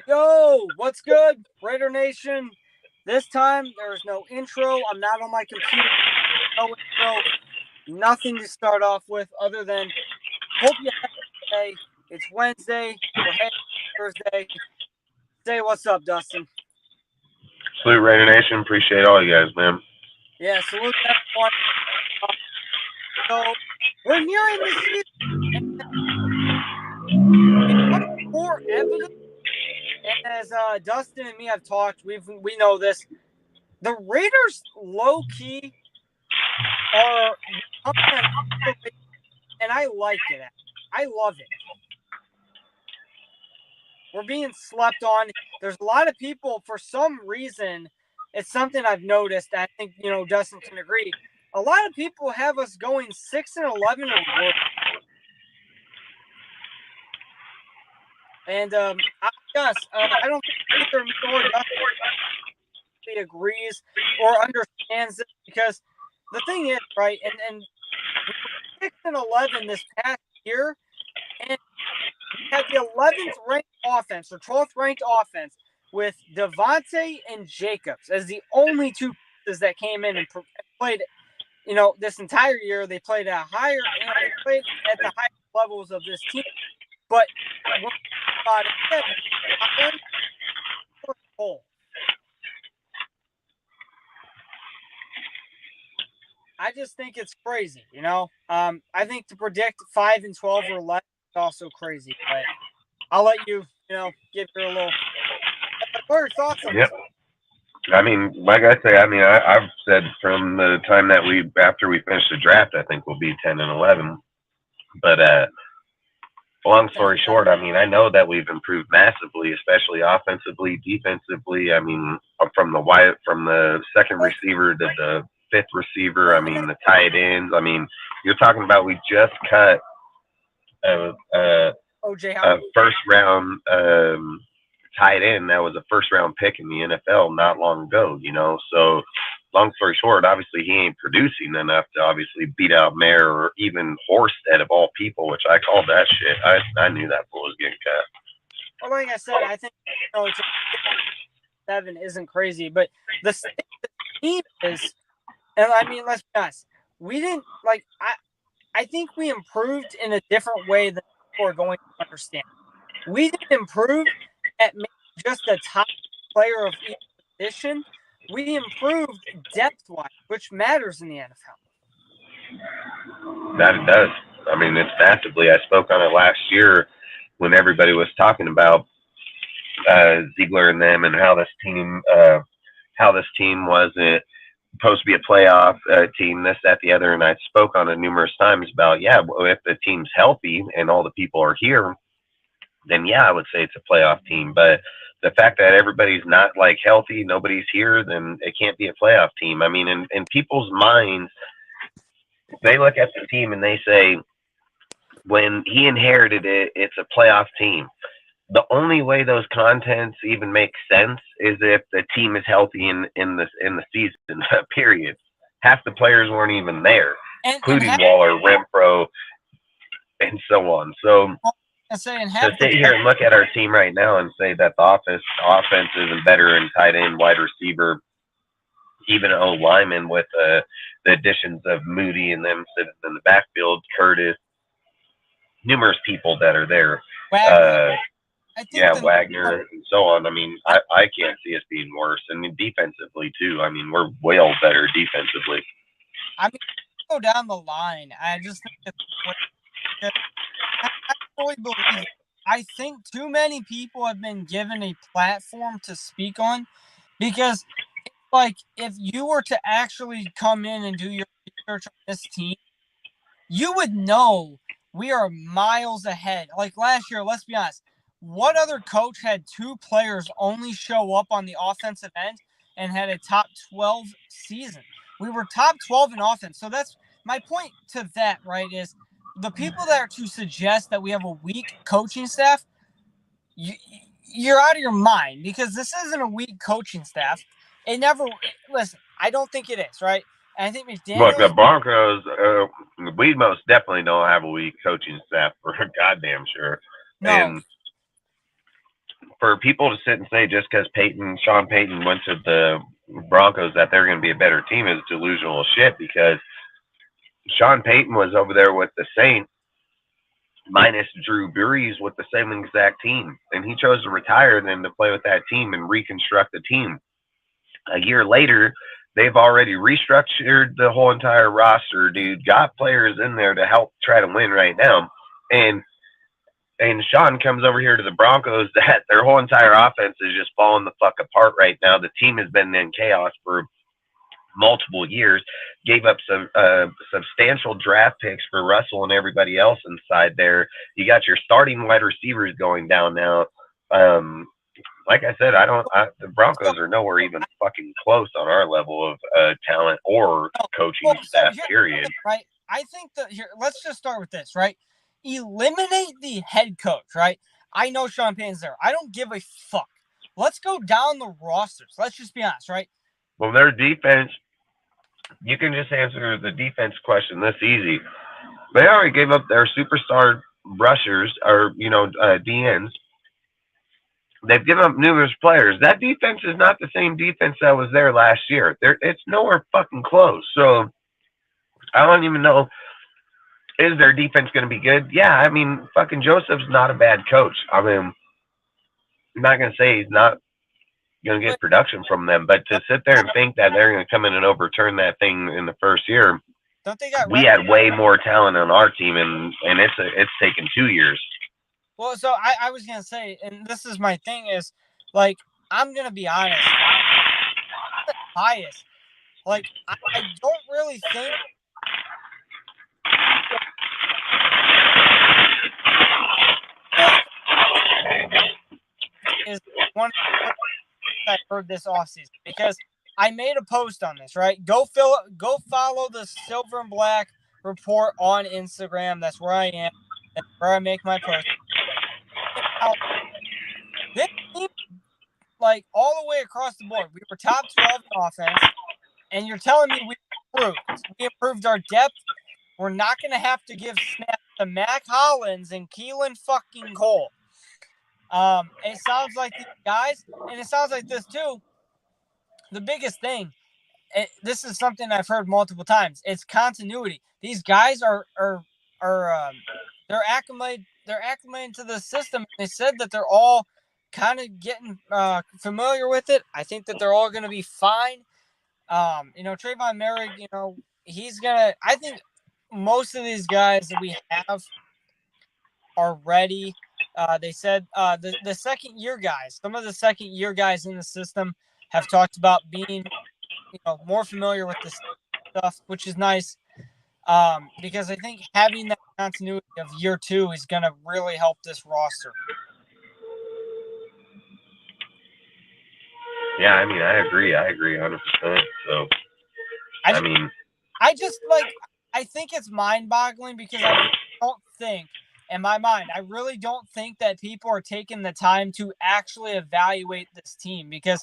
Yo, what's good, Raider Nation? This time there's no intro. I'm not on my computer. No intro. Nothing to start off with other than hope you have a good day. It's Wednesday. We're heading Thursday. Say what's up, Dustin. Salute Raider Nation. Appreciate all you guys, man. Yeah, salute everyone. Uh, so we're nearing the season. Becoming more evident, and as Dustin and me have talked, we know this. The Raiders low key are becoming an underrated, and I like it. I love it. We're being slept on. There's a lot of people, for some reason, it's something I've noticed. I think Dustin can agree. A lot of people have us going 6-11 or worse, and I don't think either me or Dustin agrees or understands this because the thing is, right, and we were 6-11 this past year, and we had the 11th ranked offense or 12th ranked offense with Devontae and Jacobs as the only two pieces that came in and played. This entire year they played at higher. They played at the highest levels of this team. But when about it, I just think it's crazy. I think to predict 5-12 or less is also crazy. But I'll let you, give your little. What are your thoughts on Yep. this? I mean, like I say, I've said from the time that after we finish the draft, I think we'll be 10 and 11. But long story short, I know that we've improved massively, especially offensively, defensively. From the second receiver to the fifth receiver. The tight ends. You're talking about we just cut OJ a Howard. first round tight end that was a first round pick in the NFL not long ago. So long story short, obviously he ain't producing enough to obviously beat out Mayer or even Horsted of all people, which I called that shit. I knew that fool was getting cut. Well, like I said, I think it's 7 isn't crazy, but the team is, and let's be honest, we didn't like. I think we improved in a different way than people are going to understand. We didn't improve at maybe just the top player of each position. We improved depth-wise, which matters in the NFL. That it does. It's massively. I spoke on it last year when everybody was talking about Ziegler and them and how this team wasn't supposed to be a playoff team, this, that, the other. And I spoke on it numerous times about, if the team's healthy and all the people are here, then I would say it's a playoff team. But the fact that everybody's not like healthy, nobody's here, then it can't be a playoff team. In people's minds, they look at the team and they say, when he inherited it, it's a playoff team. The only way those contents even make sense is if the team is healthy in the season period. Half the players weren't even there, including Waller, Renfro, and so on. So to sit here and look at our team right now and say that the offense isn't better in tight end, wide receiver, even O lineman with the additions of Moody and them sitting in the backfield, Curtis, numerous people that are there. Wagner and so on. I can't see us being worse. Defensively too. We're well better defensively. Go down the line. I just think I fully believe it. I think too many people have been given a platform to speak on because, like, if you were to actually come in and do your research on this team, you would know we are miles ahead. Like last year, let's be honest. What other coach had two players only show up on the offensive end and had a top 12 season? We were top 12 in offense. So that's my point to that, right, is the people that are to suggest that we have a weak coaching staff, you're out of your mind because this isn't a weak coaching staff. Listen, I don't think it is, right? And I think McDaniels. Look, the Broncos, we most definitely don't have a weak coaching staff for goddamn sure. No. And for people to sit and say just because Sean Payton went to the Broncos that they're going to be a better team is delusional shit, because Sean Payton was over there with the Saints minus Drew Brees with the same exact team, and he chose to retire than to play with that team and reconstruct the team. A year later, they've already restructured the whole entire roster, dude. Got players in there to help try to win right now. And Sean comes over here to the Broncos that their whole entire offense is just falling the fuck apart right now. The team has been in chaos for multiple years, gave up some substantial draft picks for Russell and everybody else inside there. You got your starting wide receivers going down now. Like I said, the Broncos are nowhere even fucking close on our level of talent or coaching staff, period. Right. I think that here, let's just start with this, right? Eliminate the head coach, right? I know Sean Payton's there. I don't give a fuck. Let's go down the rosters. Let's just be honest, right? Well, their defense, you can just answer the defense question this easy. They already gave up their superstar rushers, or, DNs. They've given up numerous players. That defense is not the same defense that was there last year. It's nowhere fucking close. So I don't even know, is their defense going to be good? Yeah, I mean, fucking Joseph's not a bad coach. I mean, I'm not going to say he's not going to get production from them, but to sit there and think that they're going to come in and overturn that thing in the first year, we had way more talent on our team, and it's taken 2 years. Well, so I was going to say, and this is my thing, is, like, I'm going to be honest. I'm biased. Like, I don't really think is one I heard this offseason, because I made a post on this, right? Go follow the Silver and Black Report on Instagram. That's where I am. That's where I make my post. This team, like, all the way across the board, we were top 12 in offense, and you're telling me we improved our depth. We're not going to have to give snaps to Mac Hollins and Keelan fucking Cole. It sounds like these guys, and it sounds like this too. The biggest thing, this is something I've heard multiple times. It's continuity. These guys are they're acclimated to the system. They said that they're all kind of getting familiar with it. I think that they're all going to be fine. Trayvon Merrick, he's gonna. I think most of these guys that we have are ready. They said the second year guys, some of the second year guys in the system have talked about being, more familiar with this stuff, which is nice. Because I think having that continuity of year two is going to really help this roster. Yeah, I mean, I agree 100%. So, I think it's mind-boggling, because I don't think, in my mind, I really don't think that people are taking the time to actually evaluate this team, because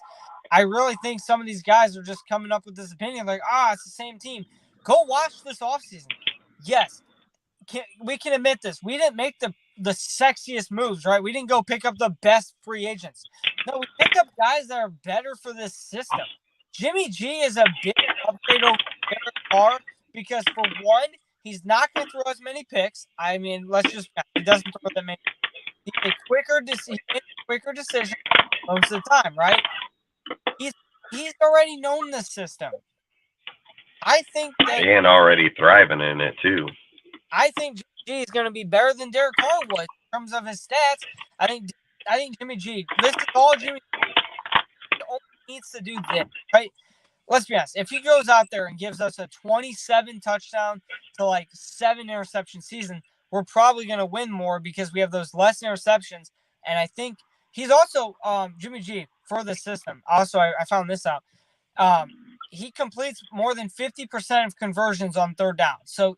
I really think some of these guys are just coming up with this opinion like, it's the same team. Go watch this offseason. Yes, we can admit this. We didn't make the sexiest moves, right? We didn't go pick up the best free agents. No, we picked up guys that are better for this system. Jimmy G is a big upgrade over Derek Carr, because, for one, he's not going to throw as many picks. I mean, he doesn't throw that many. He makes quicker decisions most of the time, right? He's already known this system. I think that, and already thriving in it too. I think Jimmy G is going to be better than Derek Carr was in terms of his stats. I think Jimmy G. This is all Jimmy G only needs to do this, right? Let's be honest. If he goes out there and gives us a 27 touchdown to like 7 interception season, we're probably going to win more, because we have those less interceptions. And I think he's also Jimmy G for the system. Also, I found this out. He completes more than 50% of conversions on third down. So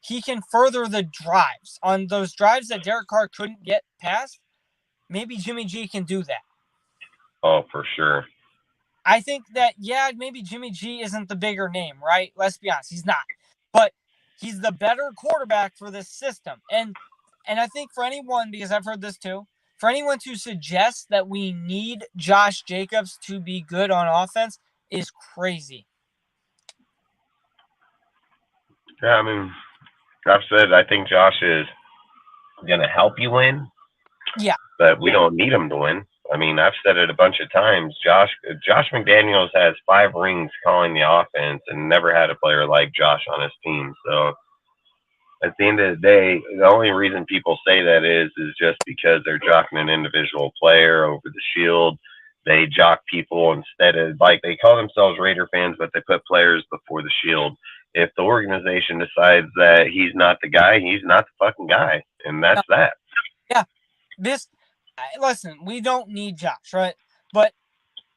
he can further the drives on those drives that Derek Carr couldn't get past. Maybe Jimmy G can do that. Oh, for sure. I think that, maybe Jimmy G isn't the bigger name, right? Let's be honest, he's not. But he's the better quarterback for this system. And I think for anyone, because I've heard this too, for anyone to suggest that we need Josh Jacobs to be good on offense is crazy. Yeah, I mean, I've said I think Josh is going to help you win. Yeah. But we don't need him to win. I mean, I've said it a bunch of times. Josh McDaniels has 5 rings calling the offense and never had a player like Josh on his team. So at the end of the day, the only reason people say that is just because they're jocking an individual player over the shield. They jock people instead of, like, they call themselves Raider fans, but they put players before the shield. If the organization decides that he's not the guy, he's not the fucking guy. And that's that. Yeah. Listen, we don't need Josh, right? But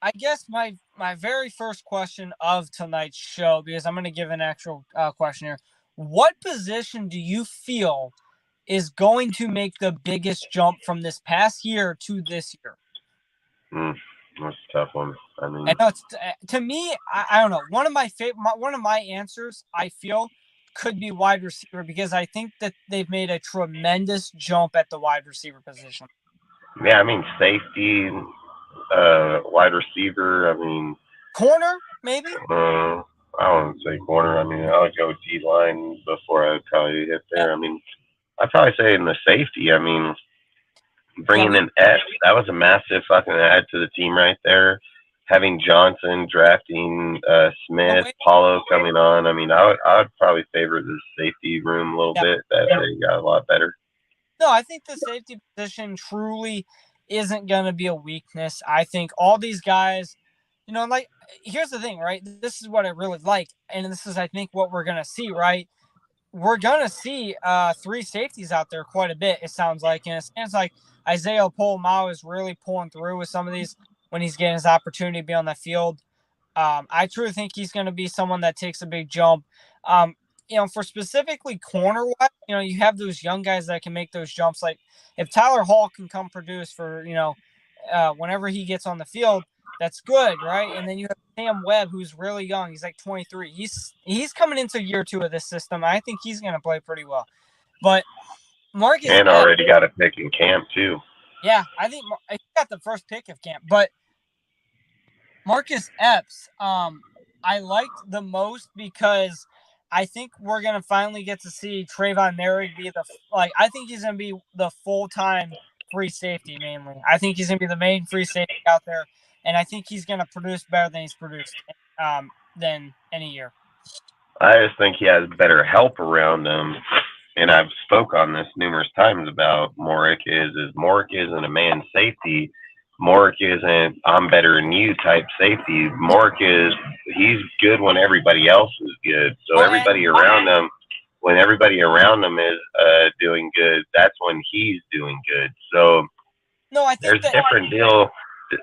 I guess my very first question of tonight's show, because I'm going to give an actual question here. What position do you feel is going to make the biggest jump from this past year to this year? That's a tough one. I mean, I know it's, to me, I don't know. One of my answers, I feel, could be wide receiver, because I think that they've made a tremendous jump at the wide receiver position. yeah, I mean, safety, wide receiver. I mean, corner, maybe. I wouldn't say corner. I mean, I would go D line before I'd probably hit there. I mean, I'd probably say in the safety. I mean, bringing in Epps, that was a massive fucking add to the team right there. Having Johnson, drafting Smith, Paulo coming on. I mean, I would probably favor the safety room a little bit. That they got a lot better. No, I think the safety position truly isn't going to be a weakness. I think all these guys, like, here's the thing, right? This is what I really like, and this is, I think, what we're going to see, right? We're going to see 3 safeties out there quite a bit, it sounds like. And it sounds like Isaiah Polamalu is really pulling through with some of these when he's getting his opportunity to be on the field. I truly think he's going to be someone that takes a big jump. For specifically corner-wise, you have those young guys that can make those jumps. Like if Tyler Hall can come produce for, whenever he gets on the field, that's good, right? And then you have Sam Webb, who's really young. He's like 23. He's coming into year 2 of this system. I think he's going to play pretty well. But Marcus and already got a pick in camp too. Yeah, I think he got the first pick of camp. But Marcus Epps, I liked the most because I think we're going to finally get to see Trayvon Merrick be I think he's going to be the full-time free safety mainly. I think he's going to be the main free safety out there, and I think he's going to produce better than he's produced than any year. I just think he has better help around him, and I've spoke on this numerous times about Morick isn't a man safety. Morick isn't I'm better than you type safety. He's good when everybody else is good. So when everybody around him is doing good, that's when he's doing good. So no, I think there's a different deal.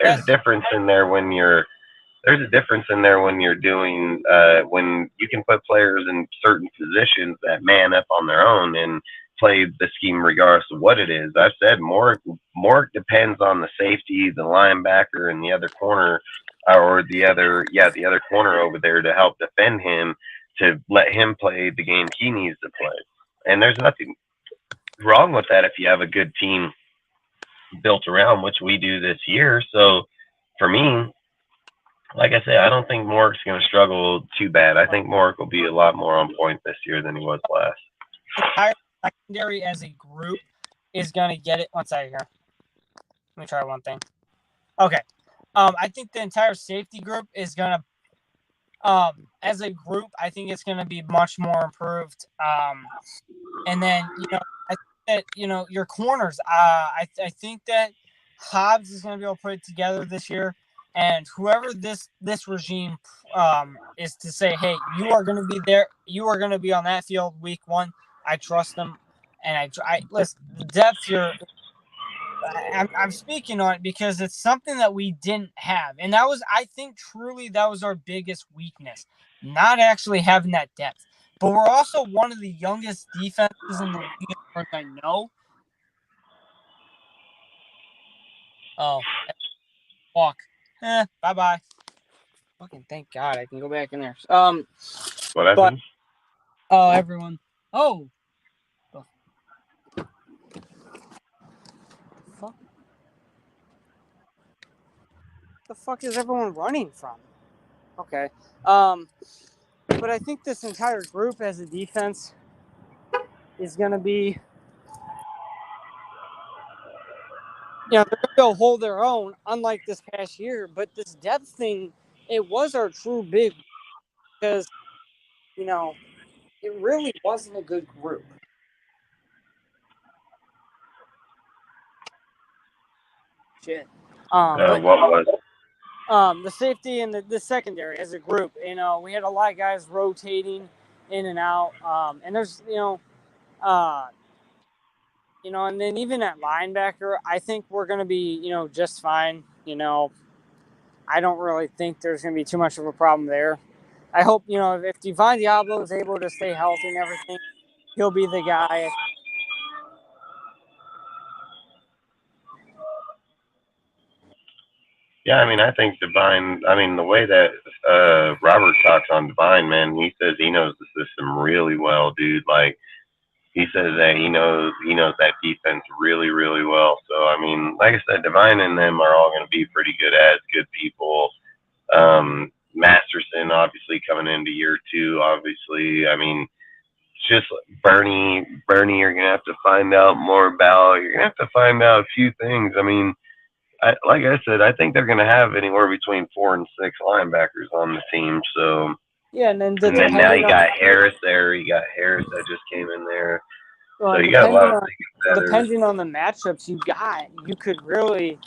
There's a difference in there when you're doing when you can put players in certain positions that man up on their own and play the scheme regardless of what it is. I've said more depends on the safety, the linebacker, and the other corner, or the other corner over there to help defend him, to let him play the game he needs to play. And there's nothing wrong with that if you have a good team built around, which we do this year. So for me, like I said, I don't think Morick's going to struggle too bad. I think Morick will be a lot more on point this year than he was last. Secondary as a group is going to get it. One second here. Let me try one thing. Okay. I think the entire safety group is going to, as a group, I think it's going to be much more improved. And then, I think that, your corners, I think that Hobbs is going to be able to put it together this year. And whoever this regime is to say, hey, you are going to be there. You are going to be on that field week 1. I trust them, and I listen. The depth here, I'm speaking on it because it's something that we didn't have, and I think truly that was our biggest weakness, not actually having that depth. But we're also one of the youngest defenses in the league, as far as I know. Oh, walk. Bye. Fucking thank God I can go back in there. What happened? Everyone. Oh. Fuck. the fuck is everyone running from? Okay. But I think this entire group as a defense is going to be, they're going to go hold their own, unlike this past year. But this depth thing, it was our true big, because, it really wasn't a good group. Shit. What was? The safety and the secondary as a group. We had a lot of guys rotating in and out. And there's, and then even at linebacker, I think we're going to be, just fine. I don't really think there's going to be too much of a problem there. I hope, if Divine Diablo is able to stay healthy and everything, he'll be the guy. Yeah, I mean, I think Divine. I mean, the way that Robert talks on Divine, man, he says he knows the system really well, dude. Like, he says that he knows that defense really, really well. So, I mean, like I said, Divine and them are all going to be pretty good people. Masterson, obviously, coming into year 2, obviously. I mean, it's just Bernie, you're going to have to find out more about. You're going to have to find out a few things. I mean, like I said, I think they're going to have anywhere between 4 and 6 linebackers on the team. So yeah, and then now you got Harris there. You got Harris that just came in there. Well, so you got a lot of depending on the matchups you could really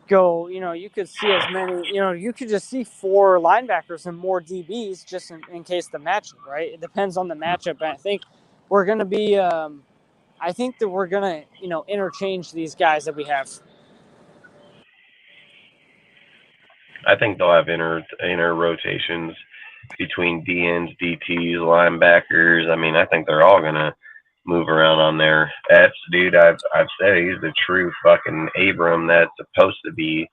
go. You could see as many. You could just see 4 linebackers and more DBs just in case the matchup. Right? It depends on the matchup. And I think we're going to be. I think that we're going to interchange these guys that we have. I think they'll have inner rotations between DNs, DTs, linebackers. I mean, I think they're all gonna move around on their Fs, dude. I've said he's the true fucking Abram that's supposed to be.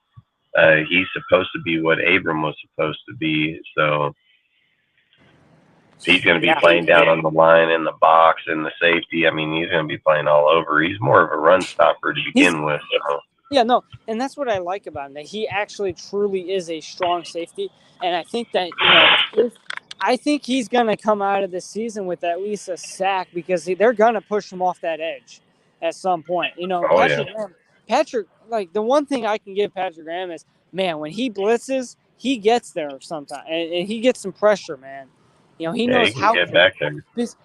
He's supposed to be what Abram was supposed to be. So he's gonna be playing down on the line, in the box, in the safety. I mean, he's gonna be playing all over. He's more of a run stopper to begin with. So. Yeah, no, and that's what I like about him, that he actually truly is a strong safety. And I think that, I think he's going to come out of the season with at least a sack, because they're going to push him off that edge at some point. Patrick, like, the one thing I can give Patrick Graham is, man, when he blitzes, he gets there sometimes, and he gets some pressure, man. He knows how to get back there. Because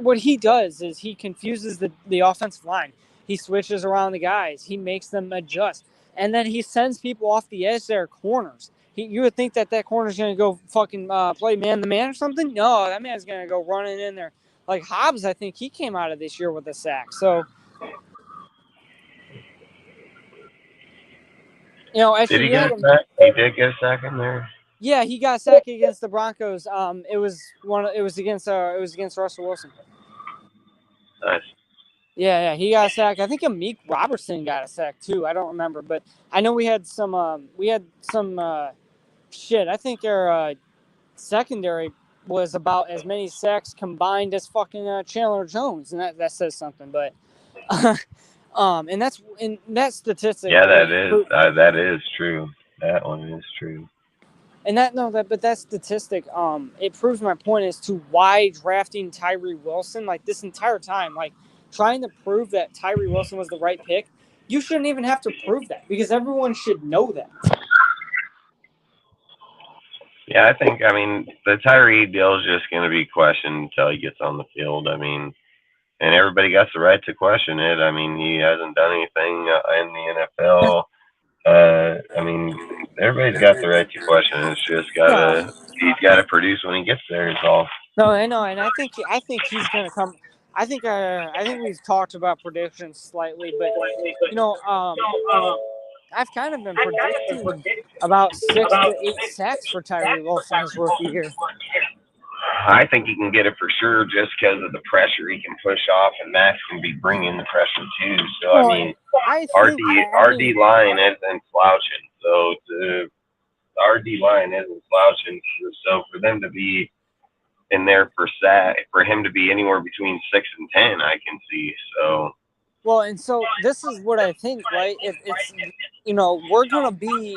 what he does is he confuses the offensive line. He switches around the guys. He makes them adjust. And then he sends people off the edge there, corners. You would think that corner's going to go fucking play man-to-man or something. No, that man's going to go running in there. Like Hobbs, I think he came out of this year with a sack. So, did he get a sack? He did get a sack in there. Yeah, he got a sack against the Broncos. It was against Russell Wilson. Nice. Yeah, he got a sack. I think Amik Robertson got a sack too. I don't remember, but I know we had some shit. I think our secondary was about as many sacks combined as fucking Chandler Jones, and that says something. But and that statistic. Yeah, that is true. That one is true. And that statistic, it proves my point as to why drafting Tyree Wilson, like, this entire time, like, trying to prove that Tyree Wilson was the right pick, you shouldn't even have to prove that, because everyone should know that. Yeah, I mean, the Tyree deal is just going to be questioned until he gets on the field. I mean, and everybody got the right to question it. I mean, he hasn't done anything in the NFL. I mean, everybody's got the right to question it. It's just he's got to produce when he gets there. It's all. No, I know, and I think he's going to come. I think we've talked about predictions slightly, but I've kind of been predicting about 6 to 8 sacks for Tyree Wilson his rookie year. I think he can get it for sure, just because of the pressure he can push off, and Max can be bringing the pressure too. So I mean, RD line isn't slouching. So the RD line isn't slouching. So for them to be in there for him to be anywhere between 6 and 10, I can see. So. Well, and so this is what I think, right? It's we're gonna be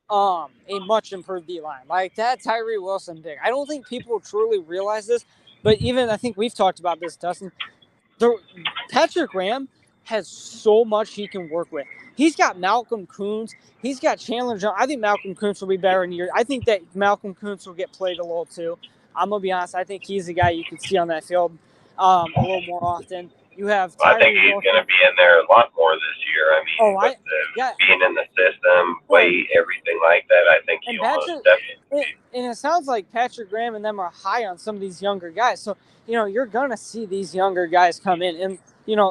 a much improved D line. Like that Tyree Wilson pick. I don't think people truly realize this, but even I think we've talked about this, Dustin. Patrick Graham has so much he can work with. He's got Malcolm Koonce. He's got Chandler Jones. I think Malcolm Koonce will be better in year. I think that Malcolm Koonce will get played a little too. I'm gonna be honest. I think he's the guy you could see on that field a little more often. You have I think he's going to be in there a lot more this year. I mean, with being in the system, weight, everything like that, I think he'll most definitely. And it sounds like Patrick Graham and them are high on some of these younger guys. So, you're going to see these younger guys come in. And,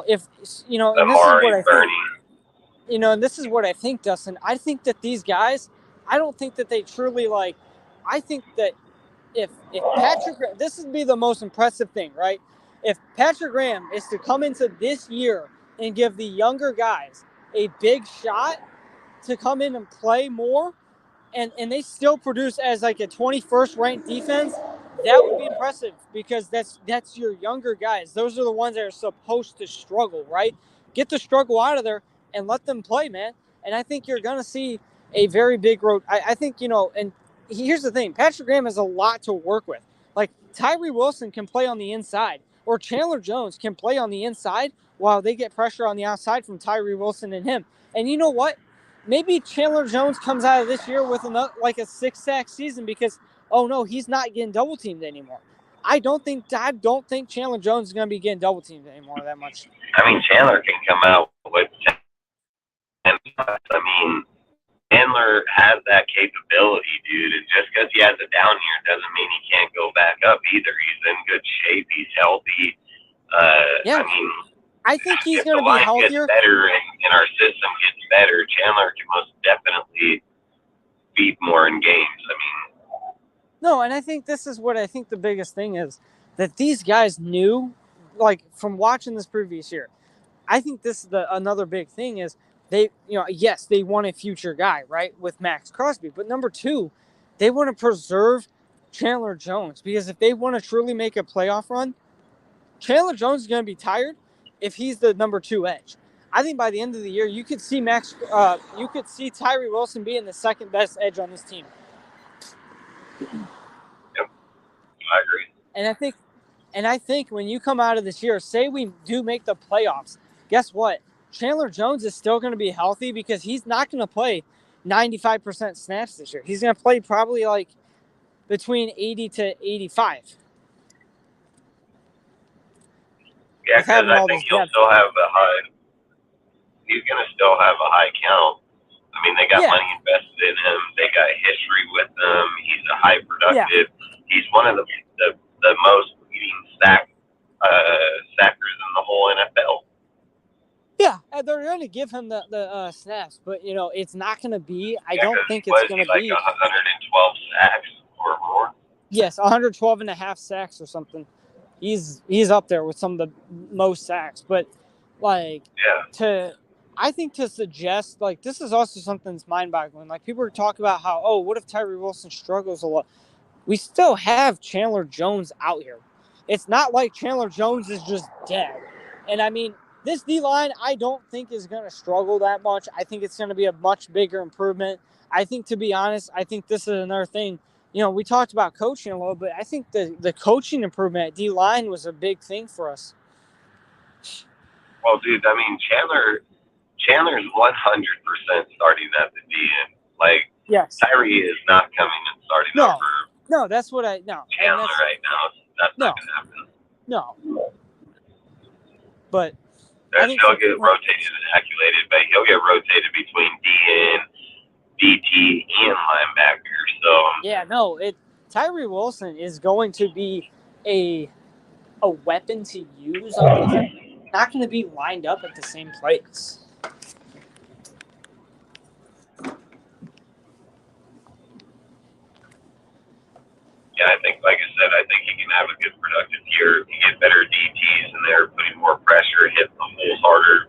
if, and this is what I think. And this is what I think, Dustin. I think that these guys, I don't think that they truly I think that if Patrick, this would be the most impressive thing, right? If Patrick Graham is to come into this year and give the younger guys a big shot to come in and play more, and they still produce as like a 21st ranked defense, that would be impressive because that's your younger guys. Those are the ones that are supposed to struggle, right? Get the struggle out of there and let them play, man. And I think you're going to see a very big road. I think, and here's the thing. Patrick Graham has a lot to work with. Like Tyree Wilson can play on the inside, or Chandler Jones can play on the inside while they get pressure on the outside from Tyree Wilson and him. And you know what? Maybe Chandler Jones comes out of this year with a 6-sack season because, oh no, he's not getting double teamed anymore. I don't think Chandler Jones is going to be getting double teamed anymore that much. I mean, Chandler can come out with 10 shots. I mean, Chandler has that capability, dude. And just because he has a down year doesn't mean he can't go back up either. He's in good shape. He's healthy. Yeah. I mean, I think he's going to be healthier. Gets better and our system gets better, Chandler can most definitely beat more in games. I mean, no, and I think this is what I think the biggest thing is that these guys knew, like from watching this previous year. I think this is another big thing is they, yes, they want a future guy, right, with Max Crosby. But number two, they want to preserve Chandler Jones because if they want to truly make a playoff run, Chandler Jones is going to be tired if he's the number 2 edge. I think by the end of the year, you could see Tyree Wilson being the second best edge on this team. Yep, I agree. And I think when you come out of this year, say we do make the playoffs, guess what? Chandler Jones is still going to be healthy because he's not going to play 95% snaps this year. He's going to play probably like between 80 to 85. Yeah, because I think he'll still have he's going to still have a high count. I mean, they got money invested in him. They got history with him. He's a high productive. Yeah. He's one of the most leading sackers in the whole NFL. Yeah, they're going to give him the snaps, but it's not going to be. I don't think it's going to be 112 sacks or more. Yes, 112 and a half sacks or something. He's up there with some of the most sacks, but I think to suggest this is also something that's mind-boggling. Like people are talking about how what if Tyree Wilson struggles a lot? We still have Chandler Jones out here. It's not like Chandler Jones is just dead. And I mean, this D-line I don't think is going to struggle that much. I think it's going to be a much bigger improvement. I think, to be honest, I think this is another thing. We talked about coaching a little bit. I think the coaching improvement at D-line was a big thing for us. Well, dude, I mean, Chandler's 100% starting at the DN. Yes. Tyree is not coming and starting over. No, that's what Chandler right now. That's not going to happen. No. But he'll get rotated and accumulated, but he'll get rotated between DN, DT, and linebacker. So yeah, no, Tyree Wilson is going to be a weapon to use on defense. Not going to be lined up at the same place. Yeah, I think, like I said, he can have a good productive year. He get better DTs in there, putting more pressure, hitting the holes harder,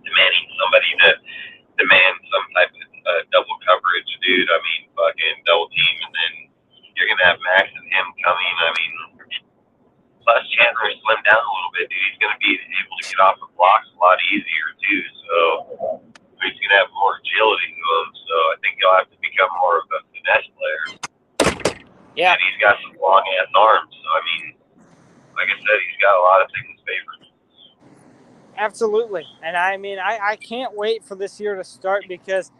demanding somebody to demand some type of double coverage, dude. I mean, fucking double team, and then you're gonna have Max and him coming. I mean, plus Chandler slimmed down a little bit, dude. He's gonna be able to get off the blocks a lot easier too. So he's gonna have more agility to him. So I think he'll have to be Absolutely. And I mean, I can't wait for this year to start because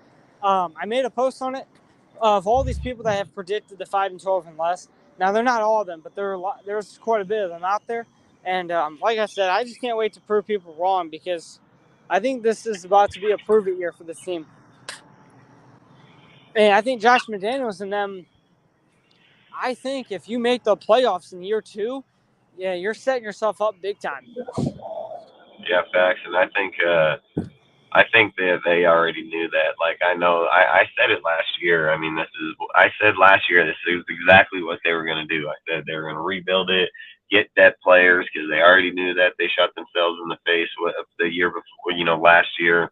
I made a post on it of all these people that have predicted the 5-12 and less. Now, they're not all of them, but there's quite a bit of them out there. And like I said, I just can't wait to prove people wrong because I think this is about to be a prove it year for this team. And I think Josh McDaniels and them, I think if you make the playoffs in year 2, yeah, you're setting yourself up big time. Yeah, facts. And I think that they already knew that. Like, I know I said it last year. I mean, I said last year this is exactly what they were going to do. I said they were going to rebuild it, get depth players, because they already knew that they shot themselves in the face with the year before, last year.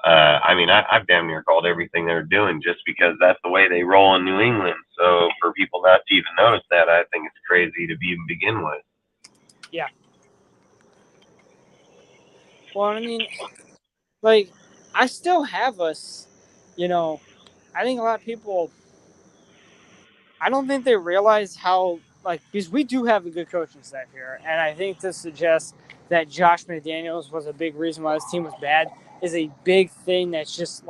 I mean, I've damn near called everything they're doing just because that's the way they roll in New England. So for people not to even notice that, I think it's crazy to even begin with. Yeah. Well, I mean, like, I still have us, I think a lot of people, I don't think they realize how, because we do have a good coaching staff here. And I think to suggest that Josh McDaniels was a big reason why this team was bad is a big thing that's just,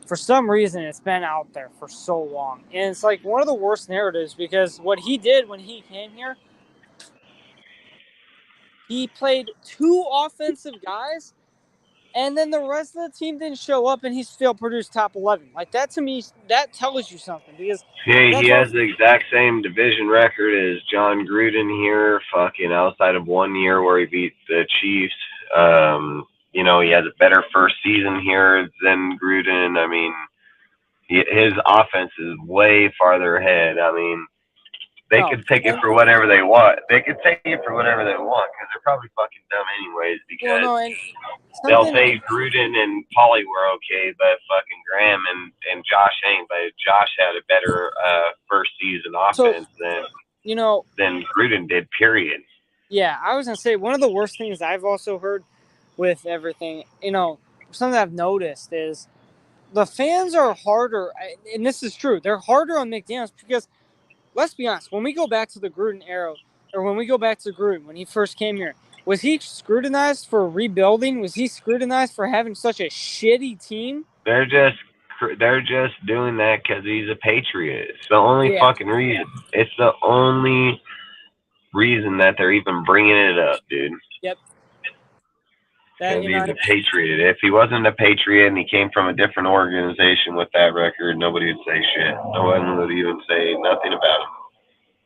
for some reason, it's been out there for so long. And it's, one of the worst narratives because what he did when he came here, he played 2 offensive guys, and then the rest of the team didn't show up, and he still produced top 11. That, to me, that tells you something because he has the exact same division record as John Gruden here, fucking outside of 1 year where he beat the Chiefs. He has a better first season here than Gruden. I mean, his offense is way farther ahead. I mean, they could take it for whatever they want. They could take it for whatever they want because they're probably fucking dumb anyways because they'll say Gruden and Paulie were okay, but fucking Graham and Josh ain't. But Josh had a better first season offense than Gruden did, period. Yeah, I was going to say one of the worst things I've also heard with everything, something I've noticed is the fans are harder, and this is true, they're harder on McDaniels because let's be honest, when we go back to the Gruden era, or when we go back to Gruden, when he first came here, was he scrutinized for rebuilding? Was he scrutinized for having such a shitty team? They're just doing that because he's a Patriot. It's the only fucking reason. It's the only reason that they're even bringing it up, dude. Yep. Because he's a Patriot. If he wasn't a Patriot and he came from a different organization with that record, nobody would say shit. No one would even say nothing about him.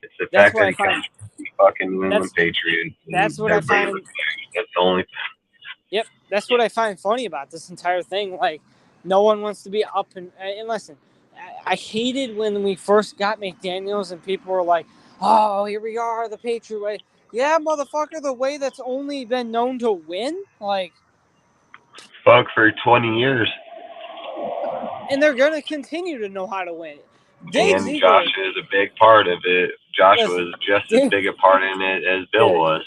It's the fact that he comes from a fucking New England Patriot. That's what I find. That's the only. Yep, that's what I find funny about this entire thing. No one wants to be up and listen. I hated when we first got McDaniels and people were like, "Oh, here we are, the Patriot way." Yeah, motherfucker, the way that's only been known to win, fuck for 20 years. And they're gonna continue to know how to win. And Josh is a big part of it. Josh was just as big a part in it as Bill was.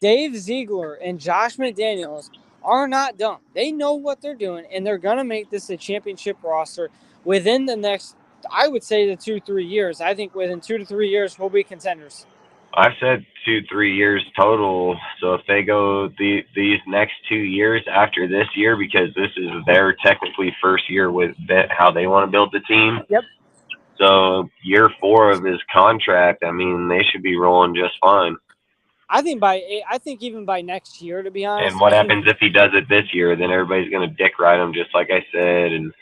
Dave Ziegler and Josh McDaniels are not dumb. They know what they're doing, and they're gonna make this a championship roster within the next, I would say, the 2-3 years. I think within 2 to 3 years we'll be contenders. I've said 2-3 years total. So if they go these next 2 years after this year, because this is their technically first year with how they want to build the team. Yep. So year 4 of his contract, I mean, they should be rolling just fine. I think even by next year, to be honest. And what happens if he does it this year? Then everybody's gonna dick ride him, just like I said, and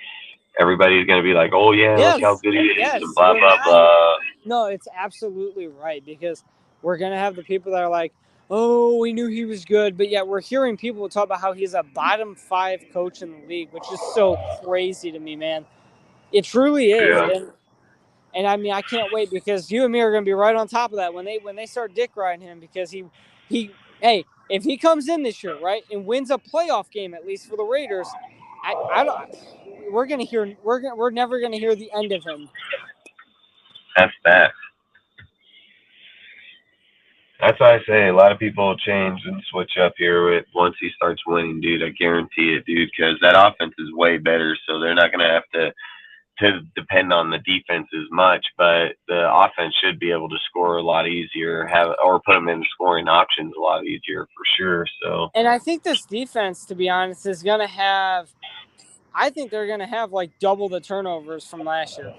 everybody's gonna be like, "Oh yeah, look how good he is," and blah blah blah. No, it's absolutely right because we're going to have the people that are like, "Oh, we knew he was good," but yet we're hearing people talk about how he's a bottom 5 coach in the league, which is so crazy to me, man. It truly is. Yeah. And I mean, I can't wait because you and me are going to be right on top of that when they start dick riding him because hey, if he comes in this year, right, and wins a playoff game at least for the Raiders, we're never going to hear the end of him. That's that. That's why I say a lot of people will change and switch up here once he starts winning, dude. I guarantee it, dude, because that offense is way better, so they're not going to have to to depend on the defense as much, but the offense should be able to score a lot easier, or put them in scoring options a lot easier for sure. So, and I think this defense, to be honest, is going to have. I think they're going to have like double the turnovers from last year.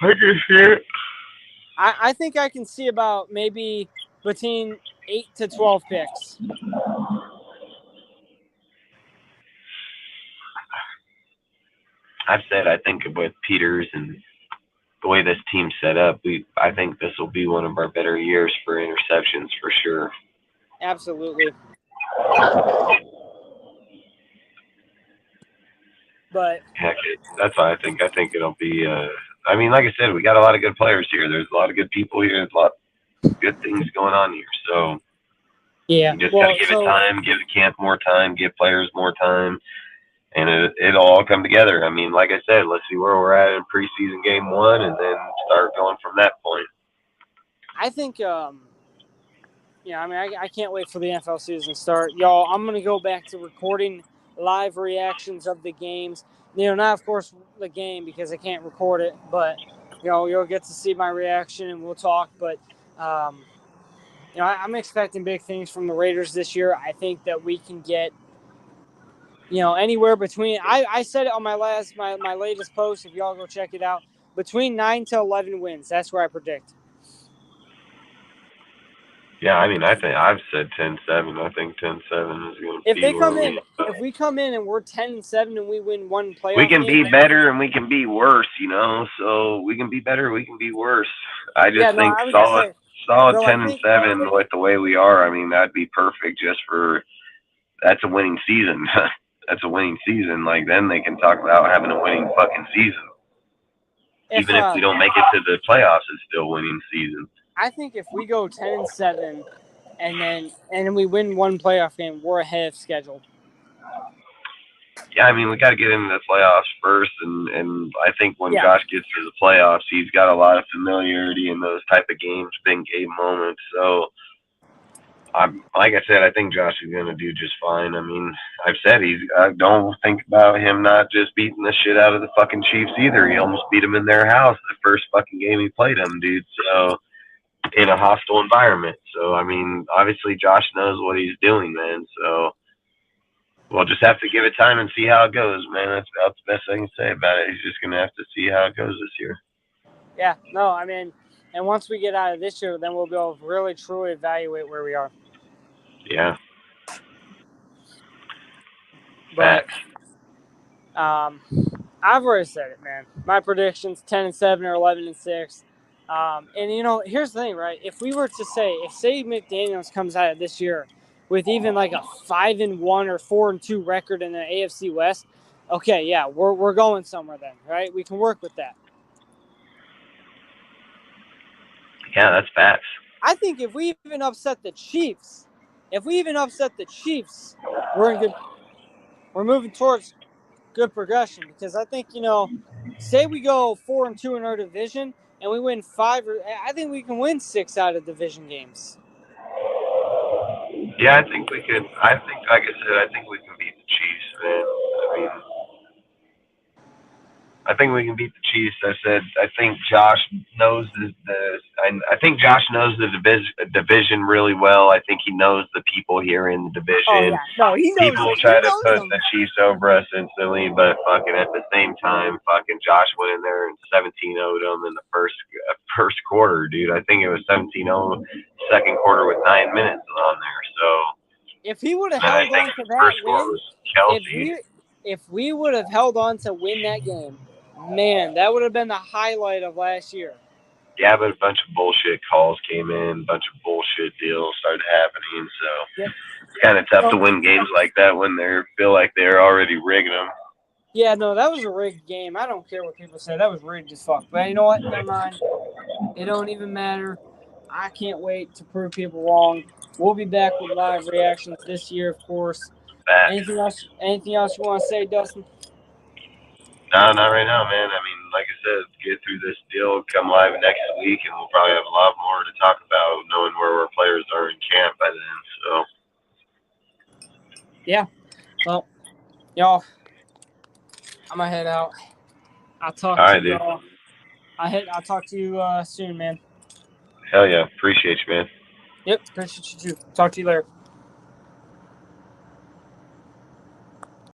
I can see it. I think I can see about maybe between 8 to 12 picks. I've said I think with Peters and the way this team's set up, I think this will be one of our better years for interceptions for sure. Absolutely. But heck, that's why I think it'll be. I mean, like I said, we got a lot of good players here. There's a lot of good people here. There's a lot of good things going on here. So yeah, you just gotta give it time, give the camp more time, give players more time, and it'll all come together. I mean, like I said, let's see where we're at in preseason game 1, and then start going from that point. I think, I mean, I can't wait for the NFL season to start. Y'all, I'm going to go back to recording live reactions of the games. Not, of course, the game because I can't record it, but, you'll get to see my reaction and we'll talk. But, I'm expecting big things from the Raiders this year. I think that we can get, anywhere between – I said it on my latest post, if y'all go check it out, between 9 to 11 wins. That's where I predict. Yeah, I mean, I think I've said 10-7. I think 10-7 is going to be. If we come in and we're 10-7 and we win one playoff, we can be better and we can be worse. So we can be better, we can be worse. I just think solid 10-7 with the way we are. I mean, that'd be perfect. That's a winning season. That's a winning season. Like then they can talk about having a winning fucking season. Even if we don't make it to the playoffs, it's still a winning season. I think if we go 10-7 and then we win one playoff game, we're ahead of schedule. Yeah, I mean, we got to get into the playoffs first, and I think when Josh gets to the playoffs, he's got a lot of familiarity in those type of games, big game moments. So, like I said, I think Josh is going to do just fine. I mean, I've said I don't think about him not just beating the shit out of the fucking Chiefs either. He almost beat them in their house the first fucking game he played them, dude. So, in a hostile environment. So, I mean, obviously Josh knows what he's doing, man. So, we'll just have to give it time and see how it goes, man. That's about the best I can say about it. He's just going to have to see how it goes this year. Yeah, no, I mean, and once we get out of this year, then we'll be able to really, truly evaluate where we are. Yeah. But, I've already said it, man. My predictions, 10-7 or 11-6. And, here's the thing, right? If we were to say McDaniels comes out of this year with even like a 5-1 or 4-2 record in the AFC West, okay, yeah, we're going somewhere then, right? We can work with that. Yeah, that's facts. I think if we even upset the Chiefs, we're moving towards good progression because I think, say we go 4-2 in our division and we win 5, I think we can win 6 out of division games. Yeah, I think we can. I think, like I said, I think we can beat the Chiefs, man. I mean, I think we can beat the Chiefs. I think Josh knows I think Josh knows the division really well. I think he knows the people here in the division. Oh, yeah. No, he knows people try to put the Chiefs over us instantly, but fucking at the same time, fucking Josh went in there and 17-0'd them in the first quarter, dude. I think it was 17-0 second quarter with 9 minutes on there. So if he would have held on to that win, if we would have held on to win that game, man, that would have been the highlight of last year. Yeah, but a bunch of bullshit calls came in, a bunch of bullshit deals started happening. So it's kind of tough to win games like that when they feel like they're already rigging them. Yeah, no, that was a rigged game. I don't care what people say. That was rigged as fuck. But you know what? Never mind. It don't even matter. I can't wait to prove people wrong. We'll be back with live reactions this year, of course. Anything else you want to say, Dustin? No, not right now, man. I mean, like I said, get through this deal, come live next week, and we'll probably have a lot more to talk about, knowing where our players are in camp by then. So, yeah. Well, y'all, I'm gonna head out. I'll talk All to right, you dude. all. I'll talk to you soon, man. Hell yeah. Appreciate you, man. Yep, appreciate you too. Talk to you later.